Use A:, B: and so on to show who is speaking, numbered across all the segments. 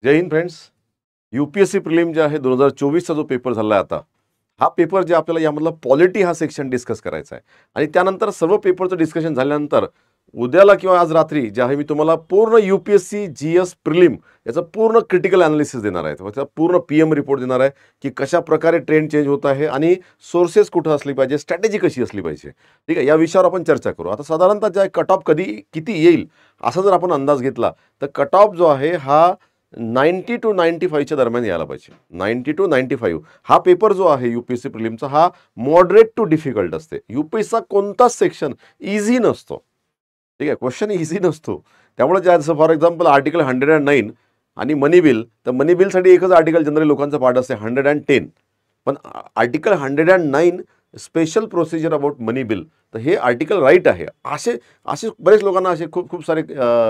A: जय Hind friends. UPSC prelim जे आहे 2024चा जो पेपर झाला आहे आता, हा पेपर जे आपल्याला यामधला पॉलिटी हा सेक्शन डिस्कस करायचा आहे आणि त्यानंतर सर्व पेपरचं डिस्कशन झाल्यानंतर उद्याला किंवा आज रात्री जे आहे मी तुम्हाला पूर्ण यूपीएससी जीएस प्रिलिम याचं पूर्ण क्रिटिकल अनालिसिस देणार आहे. त्याचा पूर्ण पीएम रिपोर्ट देणार आहे की कशा प्रकारे ट्रेंड चेंज होत आहे आणि सोर्सेस कुठं असली पाहिजे, स्ट्रॅटेजी कशी असली पाहिजे. ठीक आहे, या विषयावर आपण चर्चा करू. आता साधारणतः जे कट ऑफ कधी किती येईल असा जर आपण अंदाज घेतला तर कट ऑफ जो आहे हा 90 to 95च्या दरम्यान यायला पाहिजे. 90 to 95 हा पेपर जो आहे यूपीएससी प्रिलिमचा हा मॉडरेट टू डिफिकल्ट असते. यूपीएससीचा कोणताच सेक्शन इझी नसतो. ठीक आहे, क्वेश्चन इझी नसतो. त्यामुळे जसं फॉर एक्झाम्पल आर्टिकल 109 आणि मनी बिल, तर मनी बिलसाठी एकच आर्टिकल जनरली लोकांचा पाठ असते 110. पण article 109 special procedure about money bill, तर हे आर्टिकल राईट आहे. असे असे बरेच लोकांना असे खूप खूप सारे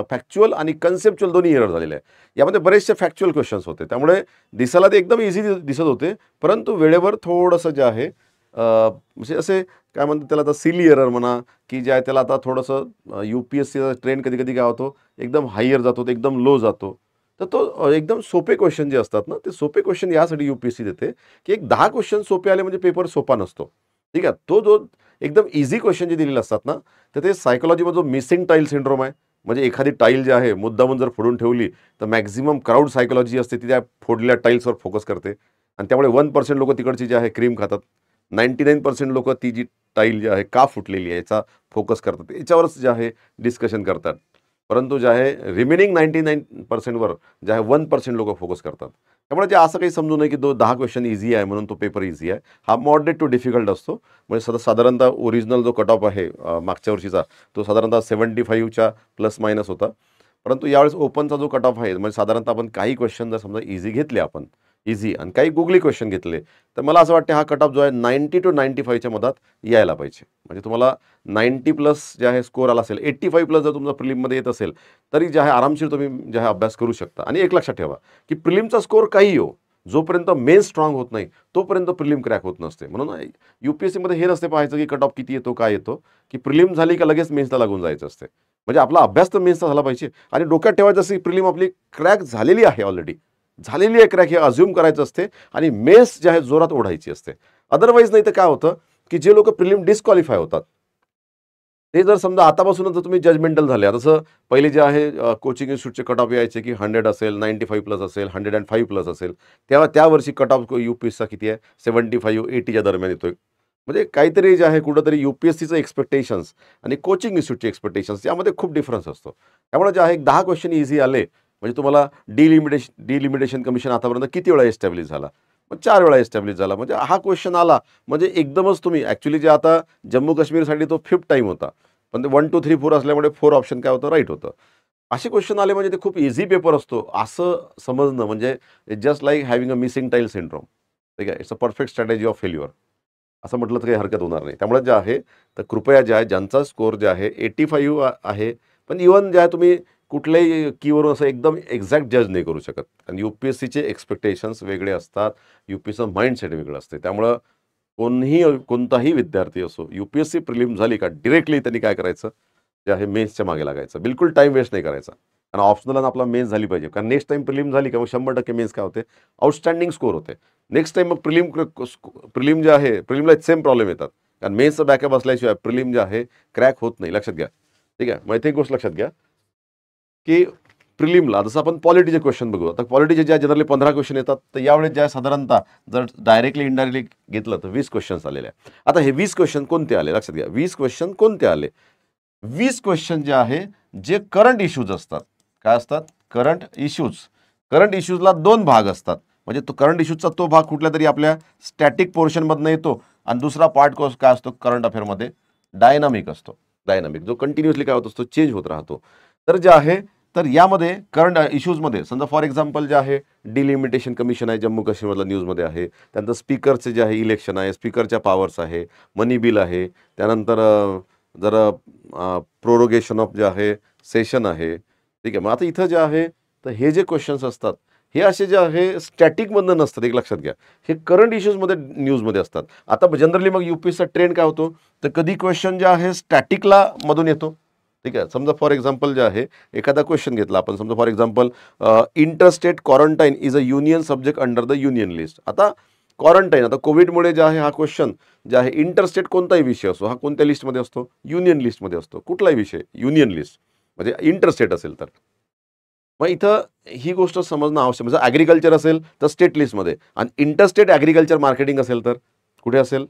A: फॅक्च्युअल आणि कन्सेप्च्युअल दोन्ही एरर झालेले आहे. यामध्ये बरेचसे फॅक्च्युअल क्वेश्चन्स होते, त्यामुळे दिसायला ते एकदम इझी दिसत होते, परंतु वेळेवर थोडंसं जे आहे म्हणजे असे काय म्हणतात त्याला, आता सिली एरर म्हणा की जे आहे त्याला आता थोडंसं यूपीएससीचा ट्रेंड कधी कधी काय होतो, एकदम हायर जातो, एकदम लो जातो. तर तो एकदम सोपे क्वेश्चन जे असतात ना, ते सोपे क्वेश्चन यासाठी यूपीएससी देते की एक 10 क्वेश्चन सोपे आले म्हणजे पेपर सोपा नसतो. ठीक आहे, तो जो एकदम इझी क्वेश्चन जे दिलेले असतात ना, तर ते सायकोलॉजीमध्ये जो मिसिंग टाईल सिंड्रोम आहे, म्हणजे एखादी टाईल जी आहे मुद्दामून जर फोडून ठेवली तर मॅक्झिमम क्राऊड सायकोलॉजी असते ती त्या फोडलेल्या टाईल्सवर फोकस करते आणि त्यामुळे 1% लोक तिकडची जे आहे क्रीम खातात, 99% लोक ती जी टाईल जी आहे का फुटलेली आहे याचा फोकस करतात, याच्यावरच जे आहे डिस्कशन करतात. परंतु जे आहे रिमेनिंग 99%वर जे आहे 1% लोक फोकस करतात. त्यामुळे जे असं काही समजू नये की 10 क्वेश्चन इझी आहे म्हणून तो पेपर इझी आहे. हा मॉडरेट टू डिफिकल्ट असतो. म्हणजे साधारणतः ओरिजिनल जो कट ऑफ आहे मागच्या वर्षीचा, तो साधारणतः 75च्या प्लस मायनस होता. परंतु यावेळेस ओपनचा जो कट ऑफ आहे, म्हणजे साधारणतः आपण काही क्वेश्चन जर समजा इझी घेतले आपण इझी आणि काही गुगली क्वेश्चन घेतले, तर मला असं वाटतं हा कट ऑफ जो आहे 90 to 95च्या मधात यायला पाहिजे. म्हणजे तुम्हाला 90 प्लस जे आहे स्कोर आला असेल, 85 प्लस जर तुमचा प्रिलिममध्ये येत असेल तरी जे आहे आरामशीर तुम्ही जे आहे अभ्यास करू शकता. आणि एक लक्षात ठेवा की प्रिलिमचा स्कोर काही हो, जोपर्यंत मेन स्ट्रॉंग होत नाही तोपर्यंत प्रिलिम क्रॅक होत नसते. म्हणून यूपीएससीमध्ये हे नसते पाहायचं की कट ऑफ किती येतो काय येतो, की प्रिलिम झाली का लगेच मेन्सला लागून जायचं असते. म्हणजे आपला अभ्यास तर मेन्सचा झाला पाहिजे आणि डोक्यात ठेवायचं असं की प्रिलिम आपली क्रॅक झालेली आहे, ऑलरेडी झालेली आहे क्रॅक, हे अज्युम करायचं असते आणि मेन्स जे आहे जोरात ओढायची असते. अदरवाईज नाही तर काय होतं की जे लोक प्रिलिम डिस्क्वालिफाय होतात ते जर समजा आतापासूनच जर तुम्ही जजमेंटल झाले, तसं पहिले जे आहे कोचिंग इन्स्टिट्यूटचे कट ऑफ यायचे की 100 असेल, 95 प्लस असेल, 105 प्लस असेल, तेव्हा त्या वर्षी कट ऑफ यूपीएससीचा किती आहे, 75-80च्या दरम्यान येतोय. म्हणजे काहीतरी जे आहे कुठंतरी यूपीएससीचं एक्सपेक्टेशन्स आणि कोचिंग इन्स्टिट्यूटचे एक्सपेक्टेशन्स यामध्ये खूप डिफरन्स असतो. त्यामुळे जे आहे 10 क्वेश्चन इझी आले म्हणजे तुम्हाला डिलिमिटेशन कमिशन आतापर्यंत किती वेळा एस्टॅब्लिश झाला, मग 4 वेळा एस्टॅब्लिश झाला. म्हणजे हा क्वेश्चन आला म्हणजे एकदमच तुम्ही ॲक्च्युली जे आता जम्मू काश्मीरसाठी तो 5th टाईम होता, पण ते 1 2 3 4 असल्यामुळे 4 ऑप्शन काय होतं, राईट होतं. असे क्वेश्चन आले म्हणजे ते खूप इझी पेपर असतो असं समजणं म्हणजे just like having a missing tile syndrome. ठीक आहे, it's a perfect strategy of failure असं म्हटलं तर काही हरकत होणार नाही. त्यामुळे जे आहे तर कृपया जे आहे ज्यांचा स्कोर जे आहे 85 आहे, पण इव्हन जे आहे तुम्ही कुठल्याही कीवरून असं एकदम एक्झॅक्ट जज नाही करू शकत, कारण यूपीएससीचे एक्सपेक्टेशन्स वेगळे असतात, यूपीएसचं माइंडसेट वेगळं असते. त्यामुळं कोणताही विद्यार्थी असो, यूपीएससी प्रिलिम झाली का डिरेक्टली त्यांनी काय करायचं, जे आहे मेन्सच्या मागे लागायचं. बिलकुल टाईम वेस्ट नाही करायचा, कारण ऑप्शनल आपला मेन्स झाली पाहिजे. कारण नेक्स्ट टाईम प्रिलिम झाली का मग 100% मेन्स काय होते, आउटस्टँडिंग स्कोर होते. नेक्स्ट टाईम मग प्रिलिम जे आहे प्रिलिमला सेम प्रॉब्लेम येतात, कारण मेन्सचं बॅकअप असल्याशिवाय प्रिलिम जे आहे क्रॅक होत नाही, लक्षात घ्या. ठीक आहे, मग एक गोष्ट लक्षात घ्या की प्रिलिमला जसं आपण पॉलिटीचे क्वेश्चन बघू, आता पॉलिटीचे ज्या जनरली 15 क्वेश्चन येतात, तर यावेळेस ज्या साधारणतः जर डायरेक्टली इनडायरेक्टली घेतलं तर 20 क्वेश्चन्स आलेले आहे. आता हे 20 क्वेश्चन कोणते आले, लक्षात घ्या, 20 क्वेश्चन कोणते आले, 20 क्वेश्चन जे आहे जे करंट इश्यूज असतात. काय असतात, करंट इश्यूज. करंट इश्यूजला 2 भाग असतात. म्हणजे तो करंट इश्यूजचा तो भाग कुठल्या तरी आपल्या स्टॅटिक पोर्शनमधनं येतो आणि दुसरा पार्ट काय असतो करंट अफेअरमध्ये, डायनामिक असतो. डायनामिक जो कंटिन्युअसली काय होत असतो, चेंज होत राहतो. तर जे आहे तर यामध्ये करंट इश्यूजमध्ये समजा फॉर एक्झाम्पल जे आहे डिलिमिटेशन कमिशन आहे जम्मू काश्मीरमधलं न्यूजमध्ये आहे, त्यानंतर स्पीकरचे जे आहे इलेक्शन आहे, स्पीकरच्या पॉवर्स आहे, मनी बिल आहे, त्यानंतर जर प्रोरोगेशन ऑफ जे आहे सेशन आहे. ठीक आहे, मग आता इथं जे आहे तर हे जे क्वेश्चन्स असतात हे असे जे आहे स्टॅटिकमधनं नसतात, एक लक्षात घ्या, हे करंट इश्यूजमध्ये न्यूजमध्ये असतात. आता जनरली मग यूपीएसचा ट्रेंड काय होतो, तर कधी क्वेश्चन जे आहे स्टॅटिकला मधून येतो ठीक आहे. समजा फॉर एक्झाम्पल जे आहे एखादा क्वेश्चन घेतला आपण, समजा for example interstate quarantine is a union subject under the union list. आता क्वारंटाईन, आता कोविडमुळे जे आहे हा क्वेश्चन जे आहे इंटरस्टेट कोणताही विषय असतो हा कोणत्या लिस्टमध्ये असतो, युनियन लिस्टमध्ये असतो. कुठलाही विषय युनियन लिस्ट म्हणजे इंटरस्टेट असेल तर. मग इथं ही गोष्ट समजणं आवश्यक. म्हणजे ॲग्रिकल्चर असेल तर स्टेट लिस्टमध्ये, आणि इंटरस्टेट ॲग्रिकल्चर मार्केटिंग असेल तर कुठे असेल,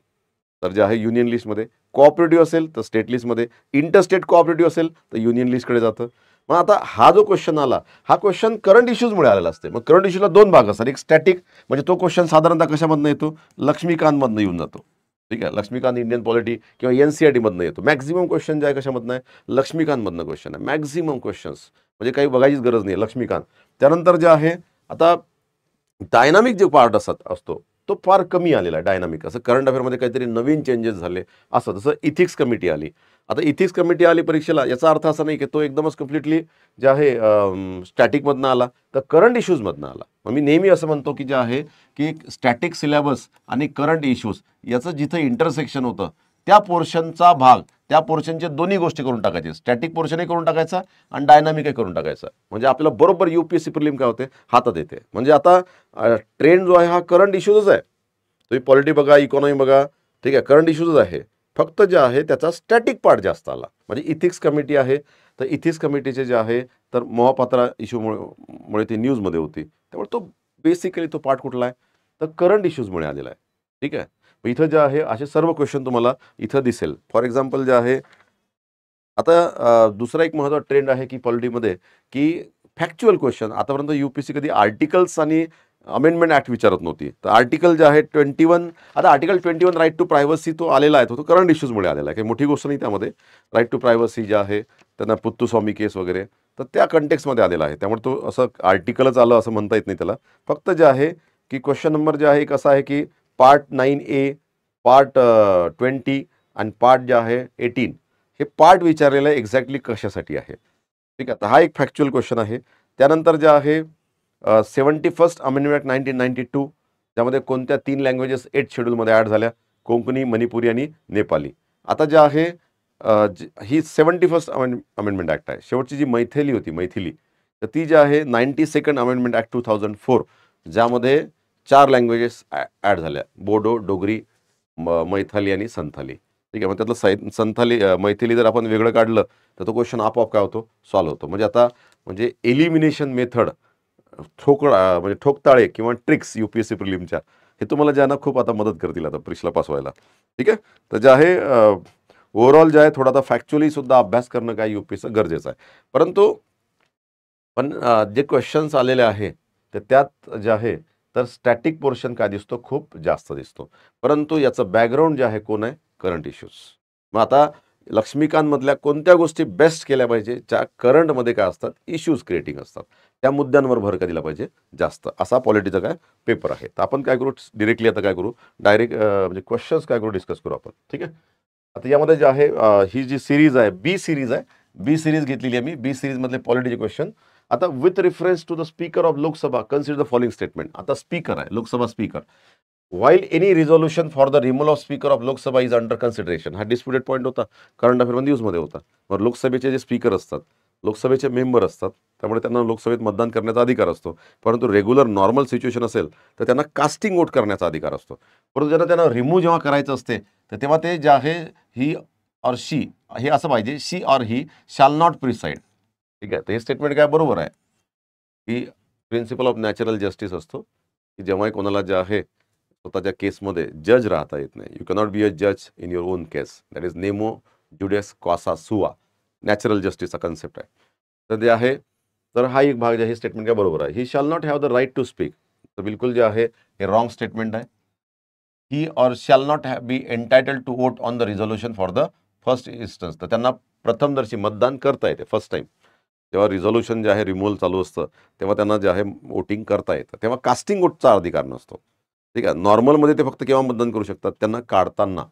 A: तर जे आहे युनियन लिस्टमध्ये. कोऑपरेटिव्ह असेल तर स्टेट लिस्टमध्ये, इंटरस्टेट कोऑपरेटिव्ह असेल तर युनियन लिस्टकडे जातं. मग आता हा जो क्वेश्चन आला हा क्वेश्चन करंट इश्यूजमुळे आलेला असते. मग करंट इश्यूला दोन भाग असतात, एक स्टॅटिक म्हणजे तो क्वेश्चन साधारणतः कशामधनं येतो, लक्ष्मीकांतमधनं येऊन जातो. ठीक आहे, लक्ष्मीकांत इंडियन पॉलिटी किंवा NCERT मधनं येतो. मॅक्झिमम क्वेश्चन जे आहे कशामधनं आहे, लक्ष्मीकांतमधनं क्वेश्चन आहे. मॅक्झिमम क्वेश्चन्स म्हणजे काही बघायचीच गरज नाही, लक्ष्मीकांत. त्यानंतर जे आहे आता डायनामिक जे पार्ट असतो तो फार कमी आलेला आहे. डायनामिक असं करंट अफेअरमध्ये काहीतरी नवीन चेंजेस झाले असं. जसं इथिक्स कमिटी आली. आता इथिक्स कमिटी आली परीक्षेला, याचा अर्थ असा नाही की तो एकदमच कम्प्लिटली जे आहे स्टॅटिकमधनं आला, तर करंट इश्यूजमधनं आला. मग मी नेहमी असं म्हणतो की जे आहे की स्टॅटिक सिलेबस आणि करंट इश्यूज याचं जिथं इंटरसेक्शन होतं त्या पोर्शनचा भाग, त्या पोर्शनचे दोन्ही गोष्टी करून टाकायचे. स्टॅटिक पोर्शनही करून टाकायचा आणि डायनामिकही करून टाकायचा. म्हणजे आपल्याला बरोबर UPSC प्रिलिम काय होते, हातात येते. म्हणजे आता ट्रेंड जो आहे हा करंट इश्यूजच आहे. तुम्ही पॉलिटी बघा, इकॉनॉमी बघा, ठीक आहे, करंट इश्यूजच आहे. फक्त जे आहे त्याचा स्टॅटिक पार्ट जास्त आला. म्हणजे इथिक्स कमिटी आहे, तर इथिक्स कमिटीचे जे आहे तर मोहापात्रा इश्यूमुळे ती न्यूजमध्ये होती. त्यामुळे तो बेसिकली तो पार्ट कुठला आहे, तर करंट इश्यूजमुळे आलेला आहे. ठीक आहे. इथं जे आहे असे सर्व क्वेश्चन तुम्हाला इथं दिसेल. फॉर एक्झाम्पल जे आहे आता दुसरा एक महत्त्वाचा ट्रेंड आहे की पॉलिटीमध्ये की फॅक्च्युअल क्वेश्चन. आतापर्यंत UPSC कधी आर्टिकल्स आणि अमेंडमेंट ॲक्ट विचारत नव्हती. तर आर्टिकल जे आहे 21, आता आर्टिकल 21 राईट टू प्रायव्हसी तो आलेला आहे, तो करंट इश्यूजमुळे आलेला आहे. काही मोठी गोष्ट नाही त्यामध्ये. राईट टू प्रायव्हसी जे आहे त्यांना पुत्तुस्वामी केस वगैरे, तर त्या कंटेक्समध्ये आलेला आहे. त्यामुळे तो असं आर्टिकलच आलं असं म्हणता येत नाही त्याला. फक्त जे आहे की क्वेश्चन नंबर जे आहे कसं आहे की पार्ट 9A, पार्ट 20 आणि पार्ट जे आहे 18 हे पार्ट विचारलेलं आहे एक्झॅक्टली कशासाठी आहे. ठीक आहे, तर हा एक फॅक्च्युअल क्वेश्चन आहे. त्यानंतर जे आहे 71st अमेंडमेंट ॲक्ट 1992, त्यामध्ये कोणत्या 3 लँग्वेजेस 8 शेड्यूलमध्ये ॲड झाल्या, कोकणी, मणिपुरी आणि नेपाली. आता जे आहे ही 71st अमेंडमेंट ॲक्ट आहे. शेवटची जी मैथिली होती, मैथिली, तर ती जी आहे 92nd अमेंडमेंट ॲक्ट 2004, ज्यामध्ये 4 लँग्वेजेस ॲड झाल्या, बोडो, डोगरी, मैथाली आणि संथाली. ठीक आहे, मग त्यातलं संथाली मैथिली जर आपण वेगळं काढलं तर तो क्वेश्चन आपोआप काय होतो, सॉल्व्ह होतो. म्हणजे आता म्हणजे एलिमिनेशन मेथड, म्हणजे ठोकताळे किंवा ट्रिक्स UPSC प्रिलिमच्या हे तुम्हाला ज्यांना खूप आता मदत करतील आता परीक्षेला पास व्हायला. ठीक आहे, तर जे आहे ओव्हरऑल जे आहे थोडा आता फॅक्च्युअली सुद्धा अभ्यास करणं काय UPSC गरजेचं आहे. परंतु पण जे क्वेश्चन्स आलेले आहे तर त्यात जे आहे तर स्टॅटिक पोर्शन काय दिसतो, खूप जास्त दिसतो. परंतु याचं बॅकग्राऊंड जे आहे कोण आहे, करंट इश्यूज. मग आता लक्ष्मीकांतमधल्या कोणत्या गोष्टी बेस्ट केल्या पाहिजे, ज्या करंटमध्ये काय असतात, इश्यूज क्रिएटिंग असतात, त्या मुद्द्यांवर भर का दिला पाहिजे जास्त, असा पॉलिटीचा काय पेपर आहे. तर आपण काय करू डिरेक्टली, आता काय करू डायरेक्ट म्हणजे क्वेश्चन्स काय करू, डिस्कस करू आपण. ठीक आहे. आता यामध्ये जे आहे ही जी सिरीज आहे बी सिरीज आहे, बी सिरीज घेतलेली आहे मी. बी सिरीजमधले पॉलिटीचे क्वेश्चन. आता with reference to the speaker of Lok Sabha consider the following statement. आता स्पीकर आहे, Lok Sabha speaker. While any resolution for the removal of speaker of Lok Sabha is under consideration. हा डिस्प्युटेड पॉईंट होता, करंट अफेअरमध्ये न्यूजमध्ये होता. मग लोकसभेचे जे स्पीकर असतात, लोकसभेचे मेंबर असतात, त्यामुळे त्यांना लोकसभेत मतदान करण्याचा अधिकार असतो. परंतु रेग्युलर नॉर्मल सिच्युएशन असेल तर त्यांना कास्टिंग वोट करण्याचा अधिकार असतो. परंतु त्यांना रिमूव्ह जेव्हा करायचं असते तर तेव्हा ते जे आहे ही ऑर शी, हे असं पाहिजे, she or he shall not preside. ठीक आहे, तर हे स्टेटमेंट काय बरोबर आहे की प्रिन्सिपल ऑफ नॅचरल जस्टिस असतो की जेव्हाही कोणाला जे आहे स्वतःच्या केसमध्ये जज राहता येत नाही. यू कॅनॉट बी अ जज in your on case. That is नेमो ज्युडिस कॉसा सुआ. नॅचरल जस्टिसचा कन्सेप्ट आहे. तर ते आहे, तर हा एक भाग जे आहे स्टेटमेंट काय बरोबर आहे. He shall not have the right to speak, तर बिलकुल जे आहे हे रॉंग स्टेटमेंट आहे. He or shall not be entitle to vote on the resolution for the first instance, तर त्यांना प्रथमदर्शी मतदान करता येते फर्स्ट टाइम. जेव्हा रिझोल्युशन जे आहे रिमूव्हल चालू असतं तेव्हा त्यांना जे आहे वोटिंग करता येतं, तेव्हा कास्टिंग वोटचा अधिकार नसतो. ठीक आहे, नॉर्मलमध्ये ते फक्त केव्हा मतदान करू शकतात, त्यांना काढताना.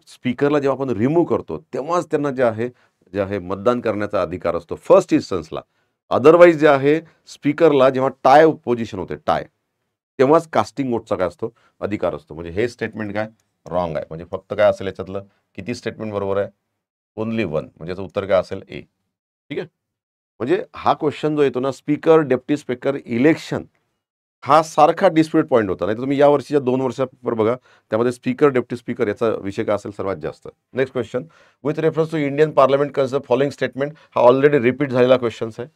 A: स्पीकरला जेव्हा आपण रिमूव्ह करतो तेव्हाच त्यांना जे आहे मतदान करण्याचा अधिकार असतो फर्स्ट इन्स्टन्सला. अदरवाईज जे आहे स्पीकरला जेव्हा टाय पोझिशन होते, टाय, तेव्हाच कास्टिंग वोटचा काय असतो, अधिकार असतो. म्हणजे हे स्टेटमेंट काय रॉंग आहे. म्हणजे फक्त काय असेल याच्यातलं, किती स्टेटमेंट बरोबर आहे, ओनली वन. म्हणजे याचं उत्तर काय असेल, ए. ठीक आहे. म्हणजे हा क्वेश्चन जो येतो ना, स्पीकर डेप्टी स्पीकर इलेक्शन, हा सारखा डिस्प्यूट पॉईंट होता. नाही तर तुम्ही या वर्षीच्या 2 वर्षाचा पेपर बघा, त्यामध्ये स्पीकर डेप्टी स्पीकर याचा विषय काय असेल सर्वात जास्त. Next question, with reference to Indian parliament consider following statement, हा ऑलरेडी रिपीट झालेला क्वेश्चन आहे.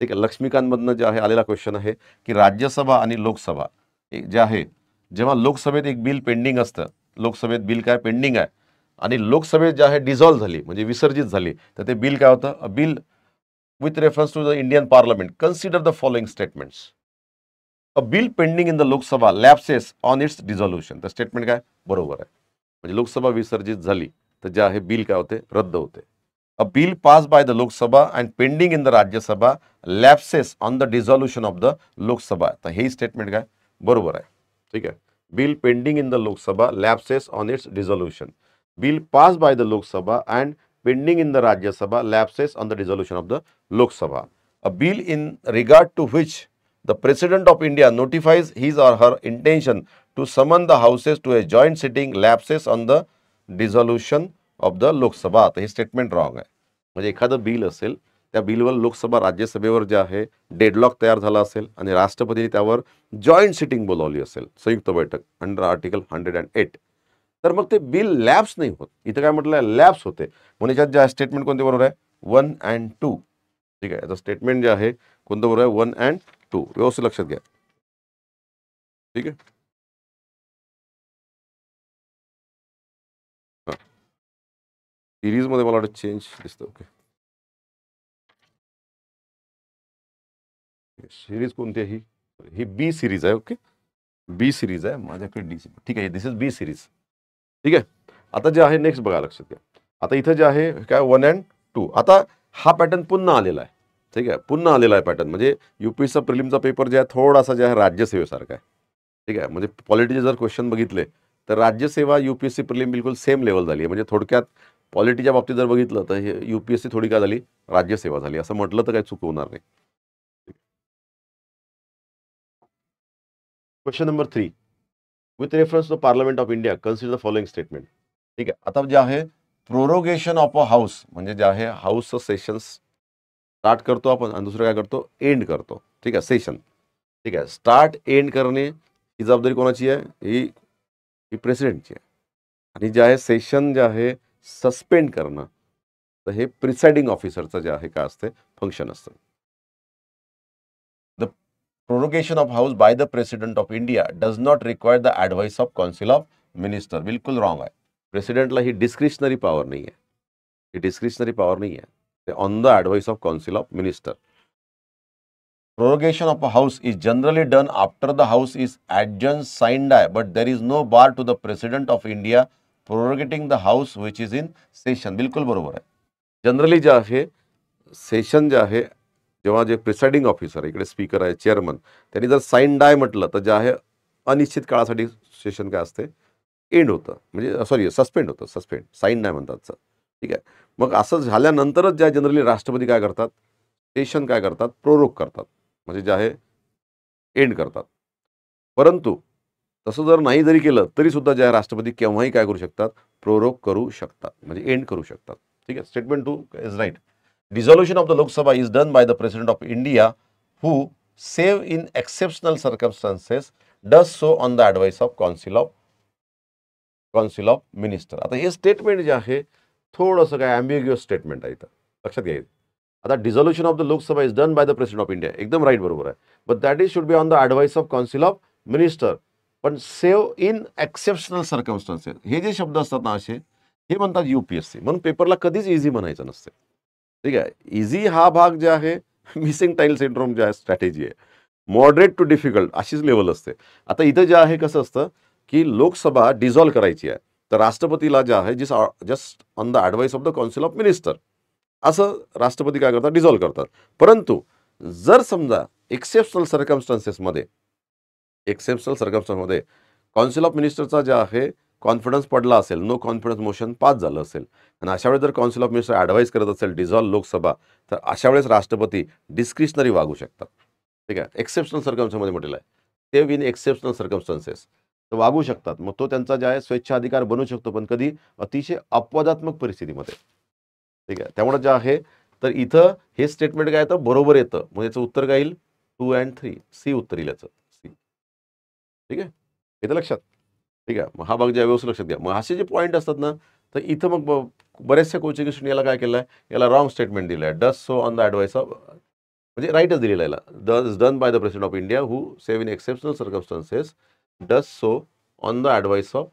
A: ठीक आहे, लक्ष्मीकांतमधनं जे आहे आलेला क्वेश्चन आहे की राज्यसभा आणि लोकसभा जे आहे, जेव्हा लोकसभेत एक बिल पेंडिंग असतं, लोकसभेत बिल काय पेंडिंग आहे आणि लोकसभेत जे आहे डिझॉल्व्ह झाली म्हणजे विसर्जित झाली, तर ते बिल काय होतं, a bill with reference to the Indian parliament consider the following statements. A bill pending in the Lok Sabha lapses on its dissolution. तर स्टेटमेंट काय बरोबर आहे. म्हणजे लोकसभा विसर्जित झाली तर जे आहे बिल काय होते, रद्द होते. A bill pass by the Lok Sabha and pending in the Rajya Sabha lapses on the dissolution of the Lok Sabha. तर हे स्टेटमेंट काय बरोबर आहे. ठीक आहे, bill pending in the Lok Sabha lapses on its dissolution. Bill pass by the Lok Sabha and pending in the Rajya Sabha lapses on the dissolution of the Lok Sabha. A bill in regard to which the President of India notifies his or her intention to summon the houses to a joint sitting lapses on the dissolution of the Lok Sabha. तर हे statement wrong आहे. म्हणजे एखादं bill असेल, त्या बिलवर लोकसभा राज्यसभेवर जे आहे डेडलॉक तयार झाला असेल आणि राष्ट्रपतीने त्यावर जॉईंट सिटिंग बोलावली असेल, संयुक्त बैठक अंडर आर्टिकल 108, तर मग ते बिल लॅप्स नाही होत. इथं काय म्हटलं आहे, लॅप्स होते. म्हणून याच्यात जे स्टेटमेंट कोणते बरोबर आहे, 1 and 2. ठीक आहे, याचं स्टेटमेंट जे आहे कोणतं बरोबर आहे, 1 and 2. व्यवस्थित लक्षात घ्या. ठीक आहे, हां, सिरीजमध्ये मला वाटतं चेंज दिसतं. ओके, सिरीज कोणती आहे ही बी सिरीज आहे. ओके, बी सिरीज आहे माझ्याकडे, डी. ठीक आहे, दिस इज बी सिरीज. ठीक आहे, आता जे आहे नेक्स्ट बघा, लक्षात घ्या. आता इथं जे आहे काय 1 and 2. आता हा पॅटर्न पुन्हा आलेला आहे. ठीक आहे, पुन्हा आलेला आहे पॅटर्न. म्हणजे युपीएसचा प्रिलिमचा पेपर जे आहे थोडासा जे आहे राज्यसेवेसारखा आहे. ठीक आहे, म्हणजे पॉलिटीचे जर क्वेश्चन बघितले तर राज्यसेवा युपीएससी प्रिलिम बिलकुल सेम लेवल झाली आहे. म्हणजे थोडक्यात पॉलिटीच्या बाबतीत जर बघितलं तर हे युपीएससी थोडी काय झाली, राज्यसेवा झाली असं म्हटलं तर काही चूक होणार नाही. Question number 3, with reference to parliament of India consider the following statement. ठीक आहे, आता जे आहे प्रोरोगेशन ऑफ अ हाऊस, म्हणजे जे आहे हाऊसचं सेशन्स स्टार्ट करतो आपण आणि दुसरं काय करतो, एंड करतो. ठीक आहे, सेशन. ठीक आहे, स्टार्ट एंड करणे ही जबाबदारी कोणाची आहे, ही प्रेसिडेंटची आहे. आणि जे आहे सेशन जे आहे सस्पेंड करणं, तर हे प्रिसाइडिंग ऑफिसरचं जे आहे काय असते, फंक्शन असतं. The prorogation of house bye the president of India does not require the advice of council of minister. बिलकुल रॉंग आहे. प्रेसिडेंटला ही डिस्क्रिशनरी पॉवर नाही आहे. ही डिस्क्रिशनरी पॉवर नाही आहे. ते on the advice of council of minister. Prorogation of a house is generally done after the house is adjourned signed, but there is no bar to the President of India prorogating the house which is in session. बिलकुल बरोबर आहे. Generally जे आहे session जे आहे, जेव्हा जे presiding officer इकडे स्पीकर आहे, चेअरमन, त्यांनी जर साइन डाय म्हटलं तर जे आहे अनिश्चित काळासाठी सेशन काय असते, एंड होतं. म्हणजे सॉरी, सस्पेंड होतं. सस्पेंड, साइन डाय म्हणतात सर. ठीक आहे, मग असं झाल्यानंतरच ज्या जनरली राष्ट्रपती काय करतात, सेशन काय करतात, प्रोरोग करतात. म्हणजे जे आहे एंड करतात. परंतु तसं जर नाही जरी केलं तरी सुद्धा जे आहे राष्ट्रपती केव्हाही काय करू शकतात, प्रोरोग करू शकतात, म्हणजे एंड करू शकतात. ठीक आहे, statement 2 is right. Dissolution of the Lok Sabha is done by the president of India who save in exceptional circumstances does so on the advice of council of minister. आता हे स्टेटमेंट जे आहे थोडंसं काय ॲम्बिग्युअस स्टेटमेंट आहे, इथं लक्षात घ्यायचं. आता dissolution of the Lok Sabha is done by the president of India, एकदम राईट, बरोबर आहे. But that is should be on the advice of council of minister. पण सेव्ह इन एक्सेप्शनल सर्कमस्टान्सेस हे जे शब्द असतात ना असे, हे म्हणतात युपीएससी. म्हणून पेपरला कधीच इझी म्हणायचं नसते. ठीक आहे, इझी हा भाग जे आहे मिसिंग टाईल सिंड्रोम जे आहे स्ट्रॅटेजी आहे. मॉडरेट टू डिफिकल्ट अशीच लेवल असते. आता इथं जे आहे कसं असतं की लोकसभा डिझॉल्व्ह करायची आहे, तर राष्ट्रपतीला जे आहे just on the advice of the council of minister असं राष्ट्रपती काय करतात, डिझॉल्व्ह करतात. परंतु जर समजा एक्सेप्शनल सर्कमस्टान्सेसमध्ये काउन्सिल ऑफ मिनिस्टरचा जे आहे कॉन्फिडन्स पडला असेल, नो कॉन्फिडन्स मोशन पास झालं असेल आणि अशा वेळेस जर काउन्सिल ऑफ मिनिस्टर ॲडवाइस करत असेल डिझॉल्व्ह लोकसभा, तर अशा वेळेस राष्ट्रपती डिस्क्रिशनरी वागू शकतात. ठीक आहे, एक्सेप्शनल सर्कमस्टान्समध्ये म्हटलेलं आहे, सेव्ह इन एक्सेप्शनल सर्कमस्टान्सेस तर वागू शकतात. मग तो त्यांचा जे आहे स्वेच्छाधिकार बनू शकतो, पण कधी अतिशय अपवादात्मक परिस्थितीमध्ये. ठीक आहे, त्यामुळे जे आहे तर इथं हे स्टेटमेंट काय येतं, बरोबर येतं. मग याचं उत्तर काय येईल, 2 and 3. सी उत्तर येईल याचं, सी. ठीक आहे, येतं लक्षात. ठीक आहे, मग हा भाग ज्या व्यवस्थित लक्षात घ्या. मग असे जे पॉईंट असतात ना, तर इथं मग बऱ्याचशा कोचिंग इन्स्टिट्यूट याला काय केलं आहे, याला रॉंग स्टेटमेंट दिलं आहे. Does so on the advice of, म्हणजे राईटच दिलेलं आहे याला. Does done by the president of India who save in exceptional circumstances does so on the advice of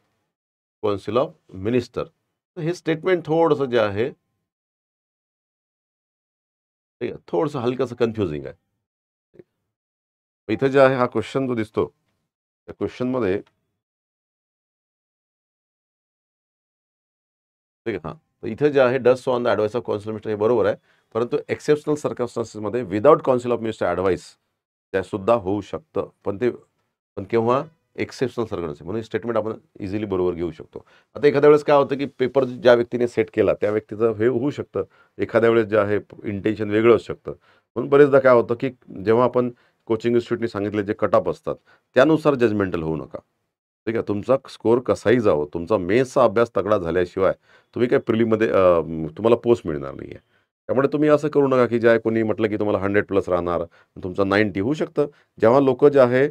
A: council of minister. तर हे स्टेटमेंट थोडंसं जे आहे, ठीक आहे, थोडंसं हलकंसं कन्फ्युजिंग आहे. इथं जे आहे हा क्वेश्चन जो दिसतो, त्या क्वेश्चनमध्ये, ठीक आहे, हां, तर इथे जे आहे does so on the advice of council of minister हे बरोबर आहे. परंतु एक्सेप्शनल सर्कमस्टन्सेसमध्ये without council of minister advice त्या सुद्धा होऊ शकतं. पण केव्हा, एक्सेप्शनल सर्कमस्टन्सेस, म्हणून स्टेटमेंट आपण इझिली बरोबर घेऊ शकतो. आता एखाद्या वेळेस काय होतं, की पेपर ज्या व्यक्तीने सेट केला त्या व्यक्तीचं हे होऊ शकतं, एखाद्या वेळेस जे आहे इंटेन्शन वेगळं असू शकतं. म्हणून बरेचदा काय होतं, की जेव्हा आपण कोचिंग इन्स्टिट्यूटने सांगितले जे कट ऑफ असतात त्यानुसार जजमेंटल होऊ नका. ठीक आहे, तुमचा स्कोअर कसाही जावं, तुमचा मेन्सचा अभ्यास तगडा झाल्याशिवाय तुम्ही काय प्रिलिममध्ये तुम्हाला पोस्ट मिळणार नाही आहे. त्यामुळे तुम्ही असं करू नका, की ज्या कोणी म्हटलं, की तुम्हाला 100+ राहणार, तुमचा 90 होऊ शकतं. जेव्हा लोकं जे आहे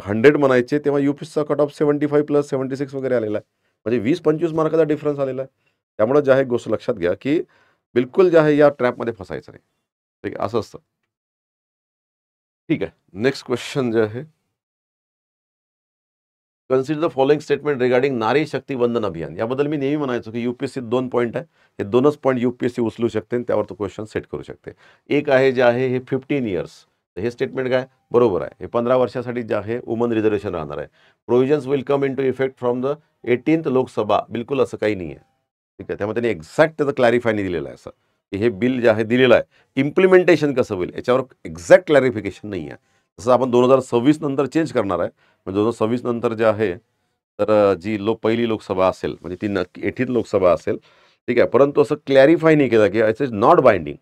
A: 100 म्हणायचे, तेव्हा UPSCचा कट ऑफ 75+ 76 वगैरे आलेला आहे. म्हणजे 20-25 मार्काचा डिफरन्स आलेला आहे. त्यामुळे जे आहे गोष्ट लक्षात घ्या, की बिलकुल जे आहे या ट्रॅपमध्ये फसायचं नाही. ठीक आहे, असं असतं. ठीक आहे, नेक्स्ट क्वेश्चन जे आहे, consider the following statement regarding नारी शक्ती वंदन अभियान. याबद्दल मी नेहमी म्हणायचो, की UPSC 2 पॉईंट आहे. हे 2च पॉईंट UPSC उचलू शकते आणि त्यावर तो क्वेश्चन सेट करू शकते. एक आहे जे आहे हे 15 इयर्स. तर हे स्टेटमेंट काय बरोबर आहे. हे 15 वर्षासाठी जे आहे वुमन रिझर्वेशन राहणार आहे. Provisions will come into effect from the 18th Lok Sabha. बिलकुल असं काही नाही आहे. ठीक आहे, त्यामुळे त्यांनी एक्झॅक्ट त्याचं क्लॅरिफाय नाही दिलेलं आहे असं, की हे बिल जे आहे दिलेलं आहे, इम्प्लिमेंटेशन कसं होईल याच्यावर एक्झॅक्ट क्लॅरिफिकेशन नाही आहे. जसं आपण 2026 नंतर चेंज करणार आहे. म्हणजे 2026 नंतर जे आहे, तर जी पहिली लोकसभा असेल, म्हणजे ती 18th लोकसभा असेल. ठीक आहे, परंतु असं क्लॅरिफाय नाही केलं, की इट्स इज नॉट बाइंडिंग.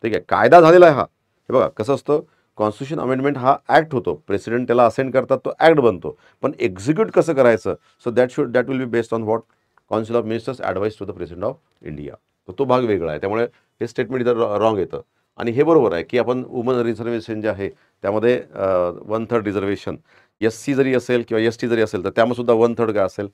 A: ठीक आहे, कायदा झालेला आहे हा. हे बघा कसं असतं, कॉन्स्टिट्यूशन अमेंडमेंट हा ॲक्ट होतो, प्रेसिडेंट त्याला असेंड करतात, तो ॲक्ट बनतो. पण एक्झिक्यूट कसं करायचं, so that will be based on what council of ministers advise to the president of India. तर तो भाग वेगळा आहे. त्यामुळे हे स्टेटमेंट इथं रॉंग येतं. आणि हे बरोबर आहे, की आपण वुमन रिझर्वेशन जे आहे त्यामध्ये 1/3 रिझर्वेशन SC जरी असेल किंवा ST जरी असेल, तर त्यामध्ये सुद्धा 1/3 काय असेल,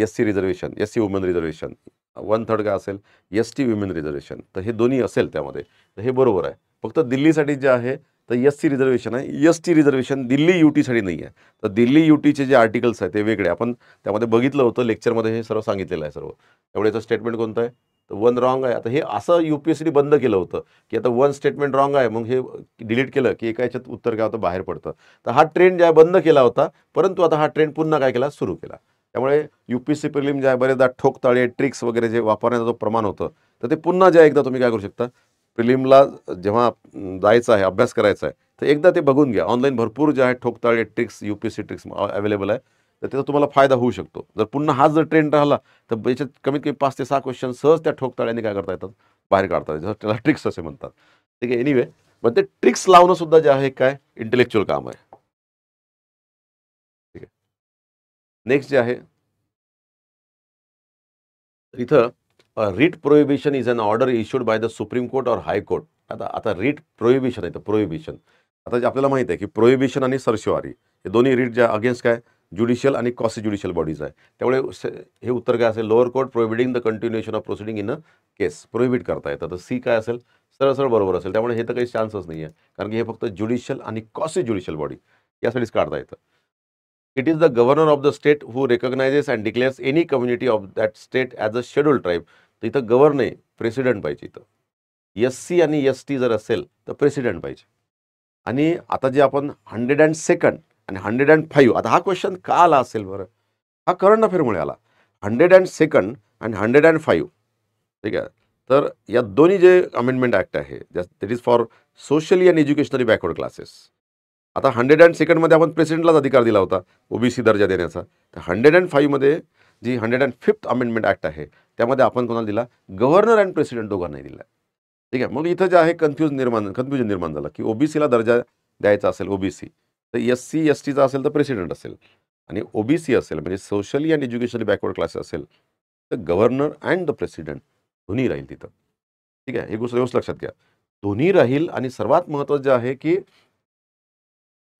A: SC reservation, SC woman reservation. 1/3 काय असेल, ST वुमेन रिझर्वेशन. तर हे दोन्ही असेल त्यामध्ये. तर हे बरोबर आहे. फक्त दिल्लीसाठी जे आहे, तर SC रिझर्वेशन आहे, ST रिझर्वेशन दिल्ली UTसाठी नाही आहे. तर दिल्ली UTचे जे आर्टिकल्स आहेत ते वेगळे. आपण त्यामध्ये बघितलं होतं, लेक्चरमध्ये हे सर्व सांगितलेलं आहे सर्व. त्यामुळे याचं स्टेटमेंट कोणतं आहे, तर 1 रॉंग आहे. आता हे असं UPSCने बंद केलं होतं, की आता 1 स्टेटमेंट रॉंग आहे, मग हे डिलीट केलं, की एका याच्यात उत्तर काय होतं, बाहेर पडतं. तर हा ट्रेंड जे आहे बंद केला होता, परंतु आता हा ट्रेंड पुन्हा काय केला, सुरू केला. त्यामुळे UPSC प्रिलिम जे आहे बरेचदा ठोकताळे, ट्रिक्स वगैरे जे वापरण्याचं जो प्रमाण होतं, तर ते पुन्हा जे एकदा तुम्ही काय करू शकता, प्रिलिमला जेव्हा जायचं आहे, अभ्यास करायचा आहे, तर एकदा ते बघून घ्या. ऑनलाईन भरपूर जे आहे ठोकताळे ट्रिक्स, UPSC ट्रिक्स अवेलेबल आहे. तर त्याचा तुम्हाला फायदा होऊ शकतो. जर पुन्हा हाच जर ट्रेंड राहिला, तर याच्यात कमीत कमी 5 ते 6 क्वेश्चन सहज त्या ठोकताळ्याने काय करता येतात, बाहेर काढता येतात. त्याला ट्रिक्स असे म्हणतात. ठीक आहे, एनिवे, पण ते ट्रिक्स लावणं सुद्धा जे आहे काय इंटेलेक्च्युअल काम आहे. ठीक आहे, नेक्स्ट जे आहे इथं, writ prohibition is an order issued by the supreme court और हाय कोर्ट. आता आता रिट प्रोहिबिशन आहे, तर प्रोहिबिशन, आता जे आपल्याला माहिती आहे, की प्रोहिबिशन आणि सर्शिवारी हे दोन्ही रिट ज्या अगेन्स्ट काय ज्युडिशियल आणि कॉसी ज्युडिशियल बॉडीज आहे. त्यामुळे हे उत्तर काय असेल, lower court prohibiting the continuation of proceeding in a case. Prohibit करता येतं. तर सी काय असेल, सरळ सरळ बरोबर असेल. त्यामुळे हे तर काही चान्सच नाही आहे, कारण की हे फक्त ज्युडिशियल आणि कॉसी ज्युडिशियल बॉडी यासाठीच काढता येतं. It is the governor of the state who recognises and डिक्लेअर्स any community of that state as a scheduled tribe. तर इथं गव्हर्नर नाही, प्रेसिडेंट पाहिजे इथं. SC आणि ST जर असेल तर प्रेसिडेंट पाहिजे. आणि आता जे आपण 102nd आणि 105, आता हा क्वेश्चन का आला असेल बरं, हा करंट अफेअरमुळे आला. 102nd आणि 105, ठीक आहे. तर या दोन्ही जे अमेंडमेंट ॲक्ट आहे, that is for socially and educationally backward classes. आता 102nd मध्ये आपण प्रेसिडेंटलाच अधिकार दिला होता OBC दर्जा देण्याचा. तर 105 मध्ये जी 105th अमेंडमेंट ॲक्ट आहे, त्यामध्ये आपण कोणाला दिला, गव्हर्नर अँड प्रेसिडेंट दोघांनाही दिला. ठीक आहे, मग इथं जे आहे कन्फ्युजन निर्माण झालं, की OBCला दर्जा द्यायचा असेल OBC, तर SC STचा असेल तर प्रेसिडेंट असेल, आणि OBC असेल म्हणजे socially and educationally backward class असेल, तर गव्हर्नर अँड द प्रेसिडेंट दोन्ही राहील तिथं. ठीक आहे, ही गोष्ट व्यवस्थित लक्षात घ्या. दोन्ही राहील आणि सर्वात महत्त्वाचं जे आहे की